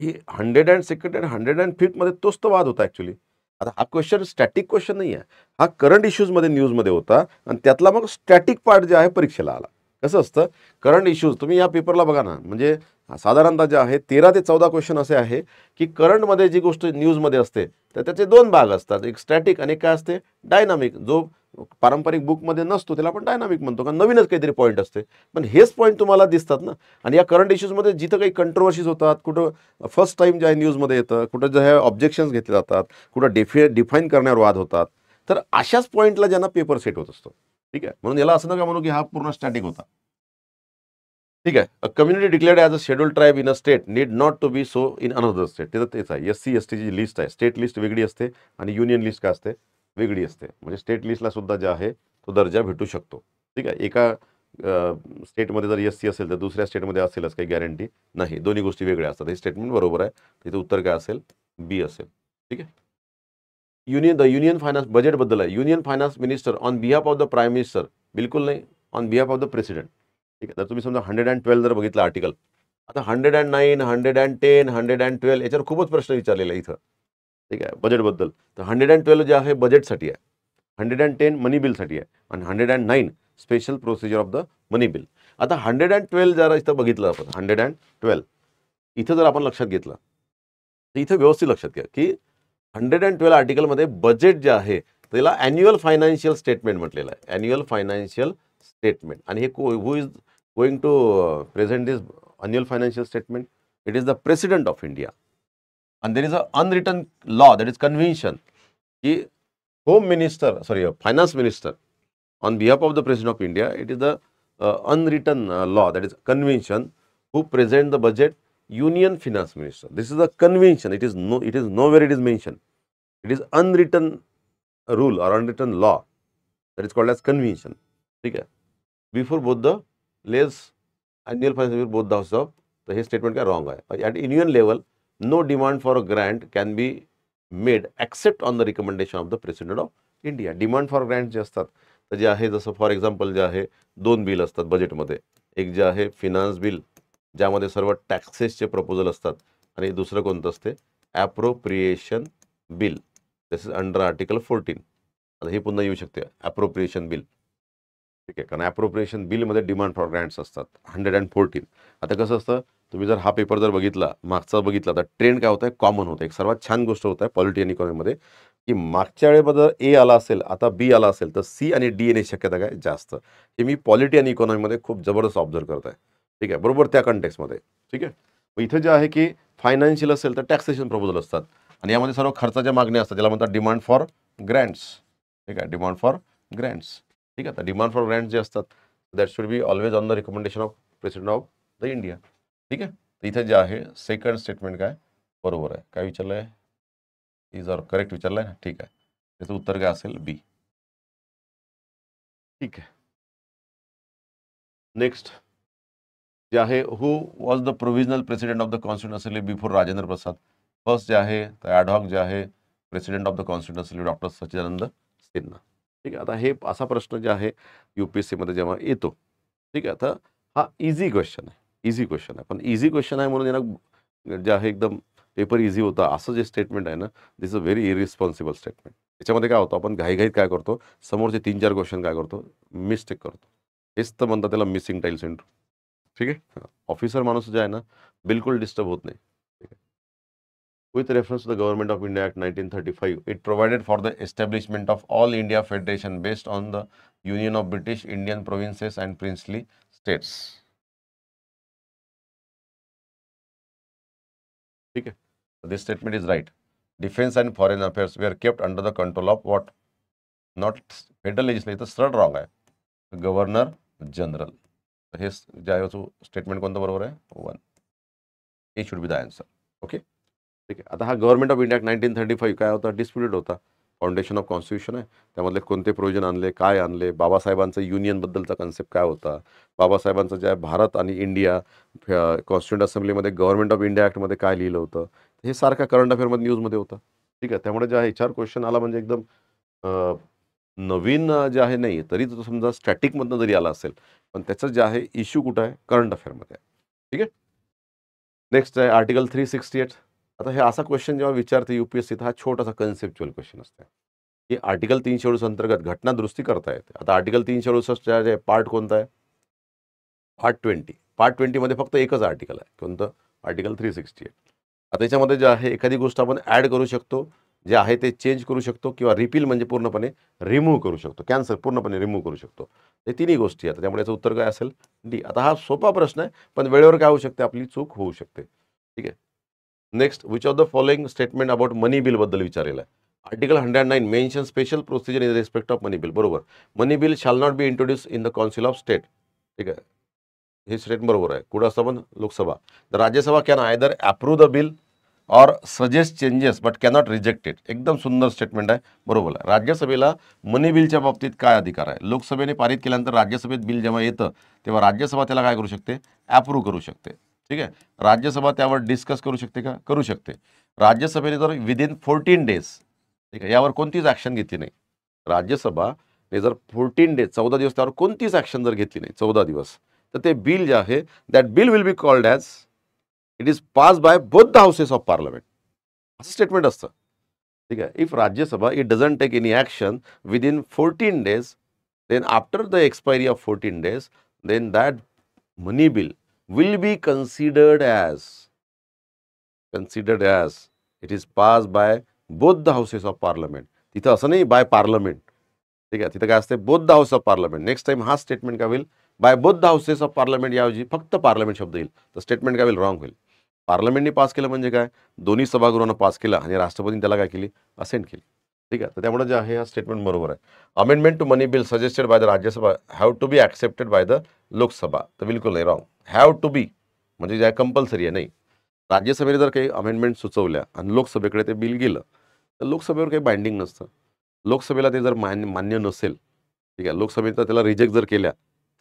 A: 102nd आणि 105th मध्ये तोच तर वाद होता ॲक्चुअली. आता हा क्वेश्चन स्टॅटिक क्वेश्चन नाही आहे. हा करंट इश्यूजमध्ये न्यूजमध्ये होता आणि त्यातला मग स्टॅटिक पार्ट जे आहे परीक्षेला आला. कसं असतं करंट इश्यूज तुम्ही या पेपरला बघा ना, म्हणजे साधारणतः जे आहे 13 ते 14 क्वेश्चन असे आहे की करंटमध्ये जी गोष्ट न्यूजमध्ये असते तर त्याचे दोन भाग असतात, एक स्टॅटिक आणि काय असते डायनामिक. जो पारंपरिक बुकमध्ये नसतो त्याला आपण डायनामिक म्हणतो, कारण नवीनच काहीतरी पॉईंट असते. पण हेच पॉईंट तुम्हाला दिसतात ना. आणि या करंट इश्यूजमध्ये जिथं काही कंट्रोवर्सीज होतात, कुठं फर्स्ट टाइम जे आहे न्यूजमध्ये येतं, कुठं जे आहे ऑब्जेक्शन्स घेतले जातात, कुठं डिफाईन करण्यावर वाद होतात, तर अशाच पॉईंटला ज्यांना पेपर सेट होत असतो. ठीक आहे, म्हणून याला असं नका म्हणू की हा पूर्ण स्टॅटिक होता. ठीक आहे, a community declared as a scheduled tribe in a state need not to be so in another state. ते तर तेच आहे. SC STची लिस्ट आहे, स्टेट लिस्ट वेगळी असते आणि युनियन लिस्ट काय असते वेगळी असते. म्हणजे स्टेट लिस्टला सुद्धा जे आहे तो दर्जा भेटू शकतो. ठीक आहे, एका स्टेटमध्ये जर SC असेल तर दुसऱ्या स्टेटमध्ये असेलच काही गॅरंटी नाही. दोन्ही गोष्टी वेगळ्या असतात. हे स्टेटमेंट बरोबर आहे. तिथे उत्तर काय असेल बी असेल. ठीक आहे. युनियन फायनान्स बजेटबद्दल आहे. Union finance minister on behalf of the prime minister, बिलकुल नाही, on behalf of the president. ठीक आहे, तर तुम्ही समजा 112 जर बघितलं आर्टिकल, आता 109, 110, 112 याच्यावर खूपच प्रश्न विचारलेला आहे इथं. ठीक आहे, बजेटबद्दल. तर 112 जे आहे बजेटसाठी आहे, 110 मनी बिलसाठी आहे आणि 109 special procedure of the money bill. आता 112 जर इथं बघितलं आपण 112 इथं जर आपण लक्षात घेतलं तर इथं व्यवस्थित लक्षात घ्या की 112 आर्टिकलमध्ये बजेट जे आहे त्याला ॲन्युअल फायनान्शियल स्टेटमेंट म्हटलेलं आहे. Annual financial statement. आणि हे who is going to present this annual financial statement? It is the president of India. and there is a unwritten law, that is convention, ki home minister, sorry, finance minister on behalf of the president of India, it is the unwritten law, that is convention, who present the budget, union finance minister. This is a convention. It is nowhere it is mentioned. It is unwritten rule or unwritten law, that is called as convention. ठीक है, before both the less annual finance both the house of, तो हे statement काय wrong आहे. At union level no demand for a grant can be made except on the recommendation of the president of India. Demand for Grant जे असतात तर जे आहे, जसं फॉर एक्झाम्पल जे आहे 2 बिल असतात बजेटमध्ये. एक जे आहे फिनान्स बिल ज्यामध्ये सर्व टॅक्सेसचे प्रपोजल असतात आणि दुसरं कोणतं असते appropriation bill. This is under article 14. आता हे पुन्हा येऊ शकते ॲप्रोप्रिएशन बिल. ठीक आहे, कारण ॲप्रोप्रिएशन बिलमध्ये डिमांड फॉर ग्रँट्स असतात 114. आता कसं असतं, तुम्ही जर हा पेपर जर बघितला मागचा बघितला तर ट्रेंड काय होतं, कॉमन होतं. एक सर्वात छान गोष्ट होत आहे पॉलिटी आणि इकॉनॉमीमध्ये की मागच्या वेळेमध्ये ए आला असेल, आता बी आला असेल तर सी आणि डी येण्याची शक्यता काय जास्त. हे मी पॉलिटी आणि इकॉनॉमीमध्ये खूप जबरदस्त ऑब्झर्व करत आहे. ठीक आहे, बरोबर त्या कंटेक्समध्ये. ठीक आहे, मग इथं जे आहे की फायनान्शियल असेल तर टॅक्सेशन प्रपोजल असतात आणि यामध्ये सर्व खर्चाच्या मागण्या असतात, ज्याला म्हणतात डिमांड फॉर ग्रँट्स. ठीक आहे, डिमांड फॉर ग्रँट्स. ठीक आहे, तर डिमांड फॉर ग्रँट जे असतात that should be always on the recommendation of president of the India. ठीक आहे, तर इथे जे आहे सेकंड स्टेटमेंट काय बरोबर आहे. काय विचारलं आहे, इज ऑर करेक्ट विचारलं आहे ना. ठीक आहे, त्याचं उत्तर काय असेल बी. ठीक आहे, नेक्स्ट जे आहे, who was the provisional president of the constituent assembly before Rajendra Prasad. First जे आहे तर ॲडहॉक जे आहे president of the constituent assembly doctor Sachchidananda Sinha. ठीक आहे, आता हे असा प्रश्न जे आहे UPSCमध्ये जेव्हा येतो, ठीक आहे, आता हा इझी क्वेश्चन आहे. इझी क्वेश्चन आहे, पण इझी क्वेश्चन आहे म्हणून यांना जे आहे एकदम पेपर इझी होता असं जे स्टेटमेंट आहे ना, this a very irresponsible statement. त्याच्यामध्ये काय होतं, आपण घाईघाईत काय करतो, समोरचे 3-4 क्वेश्चन काय करतो, मिस्टेक करतो. हेच तर म्हणतात त्याला मिसिंग टाईल सिंड्रोम. ठीक आहे, ऑफिसर माणूस जे आहे ना बिलकुल डिस्टर्ब होत नाही. ठीक आहे, with reference to the Government of India Act 1935, it provided for the establishment of All India Federation based on the union of British Indian provinces and princely states. ठीक है, this statement is right. Defense and foreign affairs were kept under the control of what? Not federal legislature. सरळ wrong आहे, governor general. हे जे आहे तो statement कोणतं बरोबर आहे, 1. हे should be the answer. Okay, ठीक आहे. आता हा गव्हर्नमेंट ऑफ इंडिया 1935 काय होता, डिस्प्युटेड होता. फाउंडेशन ऑफ कॉन्स्टिट्यूशन आहे, त्यामधले कोणते प्रोविजन आणले, काय आणले, बाबासाहेबांचं युनियनबद्दलचा कन्सेप्ट काय होता, बाबासाहेबांचं जे आहे भारत आणि इंडिया कॉन्स्टिट्यूंट असेंब्लीमध्ये गव्हर्नमेंट ऑफ इंडिया ॲक्टमध्ये काय लिहिलं होतं, हे सारखा करंट अफेअरमध्ये न्यूजमध्ये होतं. ठीक आहे, त्यामुळे जे आहे HR क्वेश्चन आला म्हणजे एकदम नवीन जे आहे नाही तरी तो समजा स्टॅटिकमधनं जरी आला असेल, पण त्याचं जे आहे इश्यू कुठं आहे, करंट अफेअरमध्ये आहे. ठीक आहे. नेक्स्ट आहे आर्टिकल 368. आता हे असा क्वेश्चन जेव्हा विचारते UPSC हा छोटासा कन्सेप्च्युअल क्वेश्चन असतो, की आर्टिकल 368 अंतर्गत घटना दुरुस्ती करता येते. आता आर्टिकल 368 जे पार्ट कोणता आहे, पार्ट 20. पार्ट 20 मध्ये फक्त एकच आर्टिकल आहे, कोणतं, आर्टिकल 368. आता त्याच्यामध्ये जे आहे एखादी गोष्ट आपण ॲड करू शकतो, जे आहे ते चेंज करू शकतो, किंवा रिपील म्हणजे पूर्णपणे रिमूव्ह करू शकतो, कॅन्सल पूर्णपणे रिमूव्ह करू शकतो. हे तिन्ही गोष्टी आहेत. त्यामुळे याचं उत्तर काय असेल, डी. आता हा सोपा प्रश्न आहे, पण वेळेवर काय होऊ शकते, आपली चूक होऊ शकते. ठीक आहे. Next, which of the following statement about money bill बद्दल विचारलेलं आहे. Article 109 mention special procedure in respect of money bill. बरोबर. Money bill shall not be introduce in the council of state. ठीक आहे, हे स्टेटमेंट बरोबर आहे. कुठं असतं पण, Lok Sabha. The Rajya Sabha can either approve the bill or suggest changes but cannot reject it. एकदम सुंदर स्टेटमेंट आहे, बरोबर आहे. राज्यसभेला मनी बिलच्या बाबतीत काय अधिकार आहे, लोकसभेने पारित केल्यानंतर राज्यसभेत बिल जेव्हा येतं तेव्हा राज्यसभा त्याला काय करू शकते, अप्रूव्ह करू शकते. ठीक आहे. राज्यसभा त्यावर डिस्कस करू शकते का, करू शकते. राज्यसभेने जर विदिन 14 डेज, ठीक आहे, यावर कोणतीच ॲक्शन घेतली नाही, राज्यसभाने जर 14 डेज 14 दिवस त्यावर कोणतीच ॲक्शन जर घेतली नाही, 14 दिवस, तर ते बिल जे आहे that bill will be called as it is pass by both the houses of parliament, असं स्टेटमेंट असतं. ठीक आहे. If Rajya Sabha it doesn't take any action within 14 days, then after the expiry of 14 days, then that money bill will be considered as it is passed by both the houses of parliament. तिथं असं नाही bye parliament. ठीक आहे, तिथं काय असते, both the house of parliament. Next time हा statement काय होईल, bye both the houses of parliament याऐवजी फक्त पार्लमेंट शब्द येईल, तर स्टेटमेंट काय होईल, रॉंग होईल. पार्लमेंटने पास केलं म्हणजे काय, दोन्ही सभागृहानं पास केलं आणि राष्ट्रपतीने त्याला काय केली, असेंट केली. ठीक आहे. तर त्यामुळे जे आहे हा स्टेटमेंट बरोबर आहे. Amendment to money bill suggested by the Rajya Sabha have to be accepted by the Lok Sabha. तर बिलकुल नाही, रॉंग. हॅव टू बी म्हणजे जे आहे कंपल्सरी आहे, नाही. राज्यसभेने जर काही अमेंडमेंट सुचवल्या आणि लोकसभेकडे ते बिल गेलं, तर लोकसभेवर काही बाइंडिंग नसतं. लोकसभेला ते जर मान्य नसेल, ठीक आहे, लोकसभेने त्याला रिजेक्ट जर केल्या,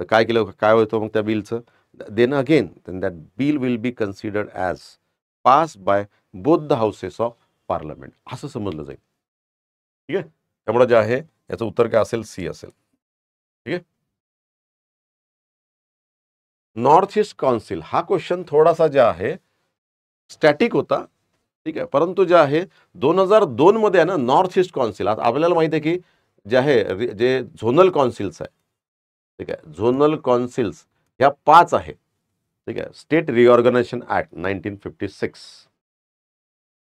A: तर काय केलं, काय होतं मग त्या बिलचं, then again that bill will be considered as pass by both the houses of parliament, असं समजलं जाईल. ठीक आहे. त्यामुळे जे आहे याचं उत्तर काय असेल, सी असेल. ठीक आहे. नॉर्थ ईस्ट काउन्सिल हा क्वेश्चन थोडासा जे आहे स्टॅटिक होता. ठीक आहे, परंतु जे आहे 2002 मध्ये आहे ना नॉर्थ ईस्ट काउन्सिल. आता आपल्याला माहिती आहे की जे आहे जे झोनल काउन्सिल्स आहे, ठीक आहे, झोनल काउन्सिल्स ह्या 5 आहे. ठीक आहे. स्टेट रिऑर्गनायझेशन ऍक्ट 1956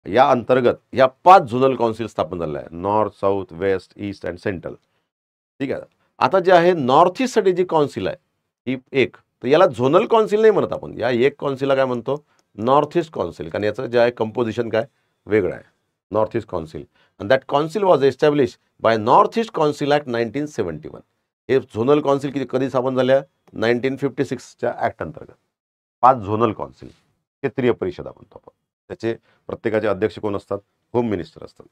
A: या अंतर्गत ह्या 5 झोनल काउन्सिल स्थापन झालेल्या आहे, north, south, west, east and central. ठीक आहे. आता जे आहे नॉर्थ ईस्ट साठी जी काउन्सिल आहे ही एक, तर याला झोनल काउन्सिल नाही म्हणत आपण, या एक काउन्सिलला काय म्हणतो, नॉर्थ ईस्ट काउन्सिल, कारण याचं जे आहे कंपोजिशन काय वेगळं आहे, north east council. And that council was establish by north east council act 1971. हे झोनल काउन्सिल कधी स्थापन झाल्या, 1956च्या ॲक्ट अंतर्गत. 5 झोनल काउन्सिल, क्षेत्रीय परिषदा म्हणतो आपण. त्याचे प्रत्येकाचे अध्यक्ष कोण असतात, होम मिनिस्टर असतात.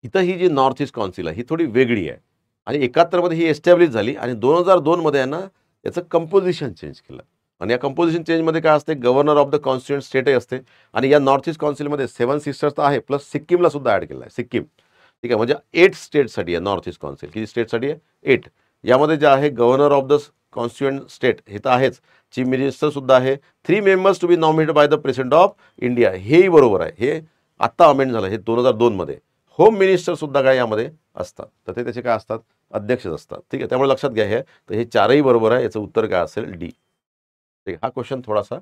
A: इथं ही जी नॉर्थ ईस्ट काउन्सिल आहे ही थोडी वेगळी आहे आणि 71 मध्ये ही एस्टॅब्लिश झाली आणि 2002 मध्ये आहे ना याचं कंपोजिशन चेंज केलं. आणि या कंपोजिशन चेंजमध्ये काय असते, गव्हर्नर ऑफ द कॉन्स्टिट्युएंट स्टेटही असते. आणि या नॉर्थ ईस्ट काउन्सिलमध्ये 7 सिस्टर्स तर आहे, प्लस सिक्कीमला सुद्धा ॲड केलं आहे, सिक्कीम. ठीक आहे, म्हणजे 8 स्टेटसाठी आहे नॉर्थ ईस्ट काउन्सिल. किती स्टेटसाठी आहे, 8. यामध्ये जे आहे governor of the constituent state हे तर आहेच, चीफ मिनिस्टर सुद्धा आहे, 3 members to be nominated by the president of India, हेही बरोबर आहे. हे आत्ता अमेंड झालं, हे 2002 मध्ये. होम मिनिस्टर सुद्धा काय यामध्ये असतात, तर ते त्याचे काय असतात, अध्यक्षच असतात. ठीक आहे, त्यामुळे लक्षात घ्या हे, तर हे 4ही बरोबर आहे. याचं उत्तर काय असेल, डी. ठीक आहे. हा क्वेश्चन थोडासा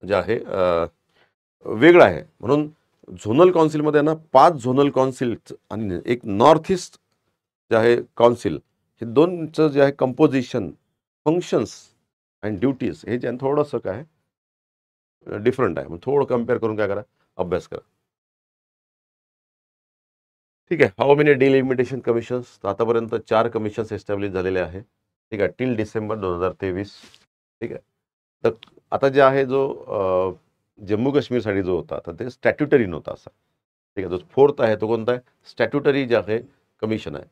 A: जे आहे वेगळा आहे. म्हणून झोनल काउन्सिलमध्ये ना 5 झोनल काउन्सिल आणि एक नॉर्थ ईस्ट जे आहे काउन्सिल, हे दोनचं जे आहे कंपोजिशन, फंक्शन्स अँड ड्युटीज हे जे आहे थोडंसं काय डिफरंट आहे. मग थोडं कम्पेअर करून काय करा, अभ्यास करा. ठीक आहे. हाऊ मेनी डिलिमिटेशन कमिशन्स, तर आतापर्यंत 4 कमिशन्स एस्टॅब्लिश झालेले आहे. ठीक आहे, टिल डिसेंबर 2023. ठीक आहे. तर आता जे आहे जो जम्मू काश्मीरसाठी जो होता तर ते स्टॅट्युटरी नव्हता असा. ठीक आहे, जो 4th आहे तो कोणता आहे, स्टॅट्युटरी जे आहे कमिशन आहे.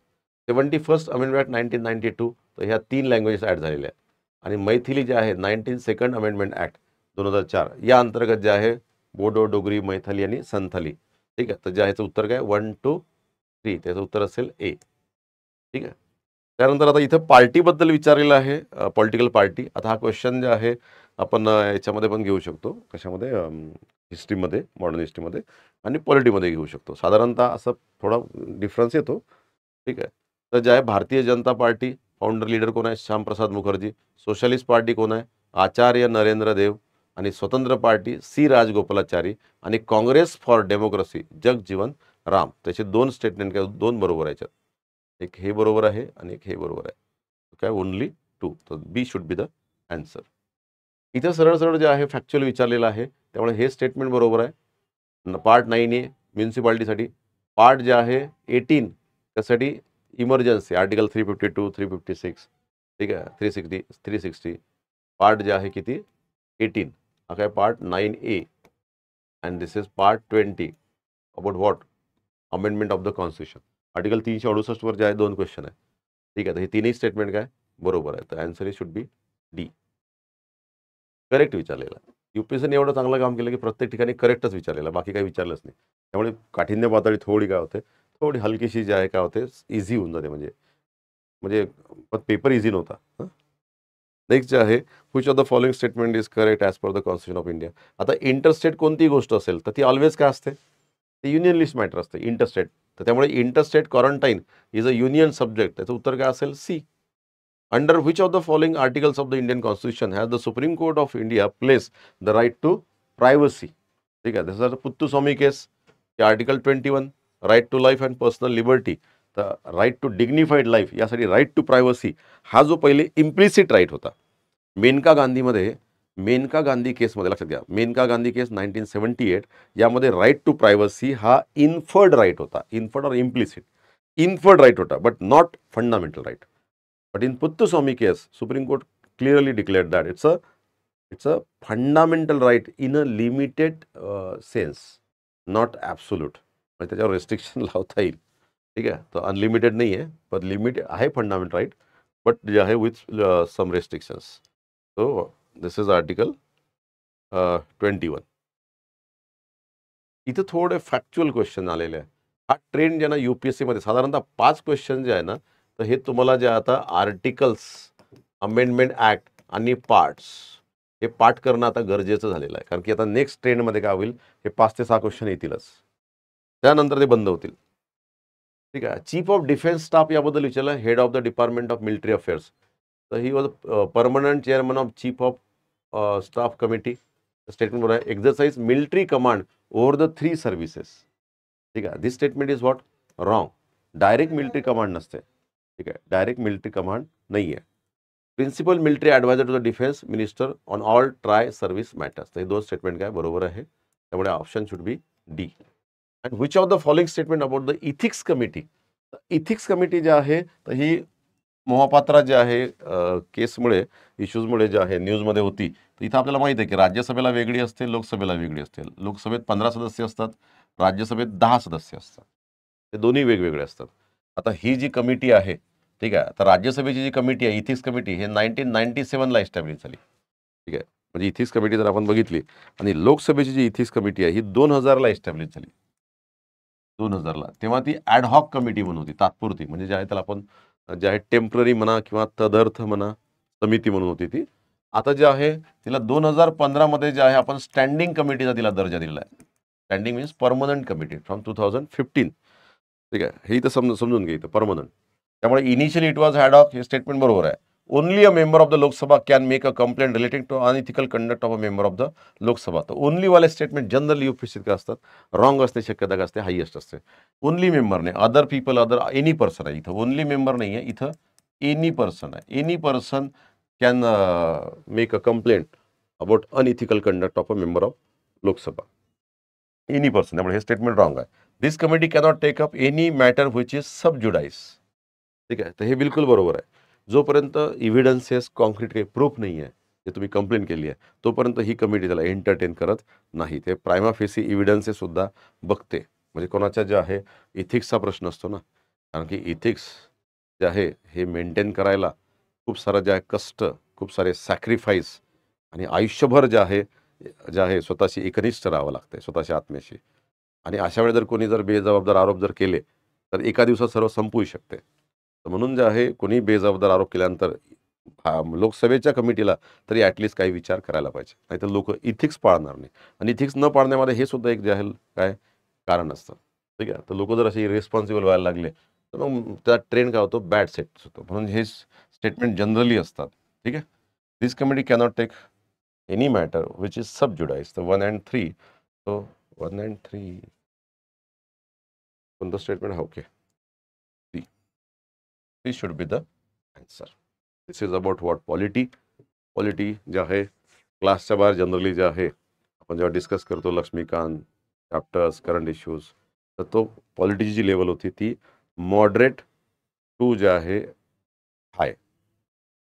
A: 71st अमेंडमेंट ॲक्ट 1992, तर ह्या 3 लँग्वेजेस ॲड झालेल्या आहेत. आणि मैथिली जे आहे 92nd अमेंडमेंट ॲक्ट 2004 या अंतर्गत जे आहे बोडो, डोगरी, मैथली आणि संथाली. ठीक आहे, तर जे आहे उत्तर काय 1 to 3 त्याचं उत्तर असेल ए. ठीक आहे. त्यानंतर आता इथं पार्टीबद्दल विचारलेलं आहे, पॉलिटिकल पार्टी. आता हा क्वेश्चन जे आहे आपण याच्यामध्ये पण घेऊ शकतो, कशामध्ये, हिस्ट्रीमध्ये, मॉडर्न हिस्ट्रीमध्ये आणि पॉलिटीमध्ये घेऊ शकतो. साधारणतः असं थोडा डिफरन्स येतो. ठीक आहे. तर जे आहे Bharatiya Janata party, founder leader कोण आहे, श्यामप्रसाद मुखर्जी. सोशलिस्ट पार्टी कोण आहे, आचार्य नरेंद्र देव. आणि स्वतंत्र पार्टी सी राजगोपालाचारी. आणि काँग्रेस फॉर डेमोक्रेसी जगजीवन राम. त्याचे 2 स्टेटमेंट काय, 2 बरोबर आहे याच्यात. एक हे बरोबर आहे आणि एक हे बरोबर आहे. काय, ओनली 2. तर बी शुड बी द आन्सर. इथं सरळ सरळ जे आहे फॅक्च्युअल विचारलेलं आहे, त्यामुळे हे स्टेटमेंट बरोबर आहे. Part 9A म्युन्सिपाल्टीसाठी. पार्ट जे आहे 18 त्यासाठी इमर्जन्सी आर्टिकल 352, 356. ठीक आहे, 360. पार्ट जे आहे किती, 18. हा काय part 9A. And this is part 20 about what, amendment of the constitution. Article 368 वर जे आहे 2 क्वेश्चन आहे. ठीक आहे. तर हे तिन्ही स्टेटमेंट काय बरोबर आहे. तर answer should be D. Correct विचारलेला. UPSCने एवढं चांगलं काम केलं की प्रत्येक ठिकाणी करेक्टच विचारलेलं, बाकी काही विचारलंच नाही. त्यामुळे काठिण्य पातळी थोडी काय होते, थोडी हलकीशी जी आहे काय होते, इझी होऊन जाते. म्हणजे म्हणजे पण पेपर इझी नव्हता. नेक्स्ट जे आहे, which of the following statement is correct as per the constitution of India. आता इंटरस्टेट कोणतीही गोष्ट असेल तर ती ऑलवेज काय असते, ते युनियन लिस्ट मॅटर असते, इंटरस्टेट. तर त्यामुळे interstate quarantine is a union subject. त्याचं उत्तर काय असेल, C. Under which of the following articles of the Indian Constitution has the Supreme Court of India placed the right to privacy? ठीक आहे. जसं Puttaswamy case, article 21 right to life and personal liberty. तर right to dignified life यासाठी right to privacy हा जो पहिले implicit right होता. मेनका गांधी केसमध्ये लक्षात घ्या, मेनका गांधी केस 1978 यामध्ये राईट टू प्रायव्हसी हा इन्फर्ड राईट होता. इन्फर्ड और इम्प्लिसिट, इन्फर्ड राईट होता, but not fundamental right. But in Puttuswamy case, Supreme Court clearly declared that it's a fundamental right in a limited sense, not absolute. म्हणजे त्याच्यावर restriction लावता येईल. ठीक आहे. तर अनलिमिटेड नाही आहे, पण लिमिट आहे फंडामेंटल राईट, बट जे आहे with some restrictions. So this is article 21. इथं थोडे फॅक्च्युअल क्वेश्चन आलेले आहे. हा ट्रेंड जे ना UPSCमध्ये साधारणतः 5 क्वेश्चन जे आहे ना, तर हे तुम्हाला जे आता आर्टिकल्स, अमेंडमेंट ॲक्ट आणि पार्ट्स हे पाठ करणं आता गरजेचं झालेलं आहे. कारण की आता नेक्स्ट ट्रेंडमध्ये काय होईल, हे 5 ते 6 क्वेश्चन येतीलच, त्यानंतर ते बंद होतील. ठीक आहे. चीफ ऑफ डिफेन्स स्टाफ याबद्दल विचारलं, head of the department of military affairs. तर he was permanent chairman of chief of staff committee. Statement बरोबर आहे, exercise military command over the 3 services. ठीक आहे. This statement is what, wrong. Direct military command नसते. ठीक आहे. Direct military command नाही आहे. Principal military adviser to the defence minister on all tri service matters. तर हे 2 स्टेटमेंट काय बरोबर आहे. त्यामुळे option should be D. And which of the following statement about the ethics committee. Ethics committee जी आहे तर ही मोहापात्रा जे आहे केसमुळे, इश्यूजमुळे जे आहे न्यूजमध्ये होती. तर इथं आपल्याला माहिती आहे की राज्यसभेला वेगळी असते, लोकसभेला वेगळी असते. लोकसभेत 15 सदस्य असतात, राज्यसभेत 10 सदस्य असतात. ते दोन्ही वेगवेगळे असतात. आता ही जी कमिटी आहे, ठीक आहे, आता राज्यसभेची जी कमिटी आहे, इथिक्स कमिटी, हे 1997ला एस्टॅब्लिश झाली. ठीक आहे. म्हणजे इथिक्स कमिटी जर आपण बघितली, आणि लोकसभेची जी इथिक्स कमिटी आहे ही 2000ला एस्टॅब्लिश झाली. 2000ला. तेव्हा ती ॲडहॉक कमिटी म्हणून होती, तात्पुरती. म्हणजे जे आहे त्याला आपण जे आहे टेम्पररी म्हणा किंवा तदर्थ म्हणा, समिती म्हणून होती ती. आता जे आहे तिला 2015मध्ये जे आहे आपण स्टँडिंग कमिटीचा तिला दर्जा दिलेला आहे. Standing means permanent committee from 2015. ठीक आहे. हे इथं समजून घे, इथं परमनंट. त्यामुळे इनिशियली इट वॉज ॲडहॉक, हे स्टेटमेंट बरोबर आहे. Only a member of the Lok Sabha can make a complaint relating to unethical conduct of a member of the Lok Sabha. तर ओनली वाले स्टेटमेंट जनरली UPSCत काय असतात, रॉंग असते शक्यता काय असते, हायेस्ट असते. ओनली मेंबर नाही, other people, other any person आहे. इथं ओनली मेंबर नाही आहे, इथं एनी पर्सन आहे. Any person can make a complaint about unethical conduct of a member of Lok Sabha. Any person, त्यामुळे हे स्टेटमेंट रॉंग आहे. This committee cannot take up any matter which is sub judice. ठीक आहे. तर हे बिलकुल बरोबर आहे. जोपर्यंत इव्हिडन्सेस, कॉन्क्रीट काही प्रूफ नाही आहे, जे तुम्ही कंप्लेंट केली आहे, तोपर्यंत ही कमिटी त्याला एंटरटेन करत नाही. ते प्रायमा फेसी इव्हिडन्सेस सुद्धा बघते. म्हणजे कोणाच्या जे आहे इथिक्सचा प्रश्न असतो ना, कारण की इथिक्स जे आहे हे मेंटेन करायला खूप सारं जे आहे कष्ट, खूप सारे सॅक्रिफाईस, आणि आयुष्यभर जे आहे स्वतःशी एकनिष्ठ राहावं लागते, स्वतःच्या आत्म्याशी. आणि अशा वेळी जर कोणी जर बेजबाबदार आरोप जर केले, तर एका दिवसात सर्व संपू शकते. तर म्हणून जे आहे कोणी बेजबाबदार आरोप केल्यानंतर लोकसभेच्या कमिटीला तरी ॲटलिस्ट काही विचार करायला पाहिजे. नाहीतर लोक इथिक्स पाळणार नाही आणि इथिक्स न पाळण्यामध्ये हे सुद्धा एक जे आहे काय कारण असतं. ठीक आहे. तर लोक जर असे रिस्पॉन्सिबल व्हायला लागले तर मग त्या ट्रेंड काय होतो, बॅड सेट होतो. म्हणून हे स्टेटमेंट जनरली असतात. ठीक आहे. This committee cannot take any matter which is sub judice. तर 1 and 3. सो 1 and 3 कोणतं स्टेटमेंट हा okay. This should be the answer. This is about what polity. Polity जे आहे क्लासच्या बाहेर जनरली जे आहे आपण जेव्हा डिस्कस करतो लक्ष्मीकांत चॅप्टर्स करंट इश्यूज, तर तो पॉलिटीची जी लेवल होती ती मॉडरेट टू जे आहे हाय.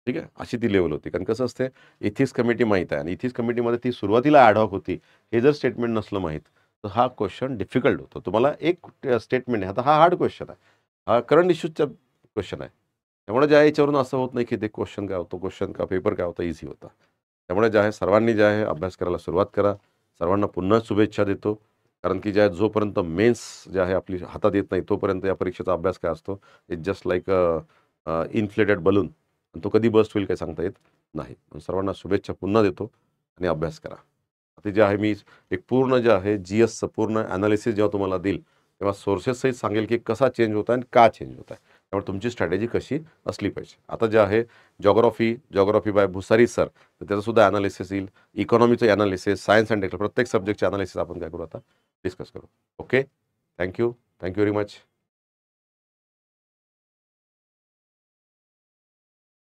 A: ठीक आहे, अशी ती लेवल होती. कारण कसं असते, इथिक्स कमिटी माहीत आहे आणि इथिक्स कमिटीमध्ये ती सुरुवातीला ॲडहॉक होती. हे जर स्टेटमेंट नसलं माहीत तर हा क्वेश्चन डिफिकल्ट होतो. तुम्हाला एक स्टेटमेंट आहे, आता हा हार्ड क्वेश्चन आहे, हा करंट इश्यूजचा क्वेश्चन आहे. त्यामुळे जे आहे याच्यावरून असं होत नाही की ते क्वेश्चन काय होतं, क्वेश्चन का पेपर काय होता, इझी होता. त्यामुळे जे आहे सर्वांनी जे आहे अभ्यास करायला सुरुवात करा. सर्वांना पुन्हा शुभेच्छा देतो. कारण की जे आहे जोपर्यंत मेन्स जे आहे आपली हातात येत नाही तोपर्यंत या परीक्षेचा अभ्यास काय असतो, it's just like inflated balloon. तो कधी बस्ट होईल काही सांगता येत नाही. सर्वांना शुभेच्छा पुन्हा देतो आणि अभ्यास करा. आता जे आहे मी एक पूर्ण जे आहे GSचं पूर्ण ॲनालिसिस जेव्हा तुम्हाला देईल तेव्हा सोर्सेससहित सांगेल की कसा चेंज होत आहे आणि का चेंज होत आहे. त्यामुळे तुमची स्ट्रॅटेजी कशी असली पाहिजे. आता जे आहे जॉग्राफी बाय भुसारी सर, तर त्याचंसुद्धा ॲनालिसिस येईल. इकॉनॉमीचं ॲनालिसिस, सायन्स अँड टेक्नॉलॉजी प्रत्येक सब्जेक्टचे ॲनालिसिस आपण काय करू आता डिस्कस करू. ओके. Thank you very much.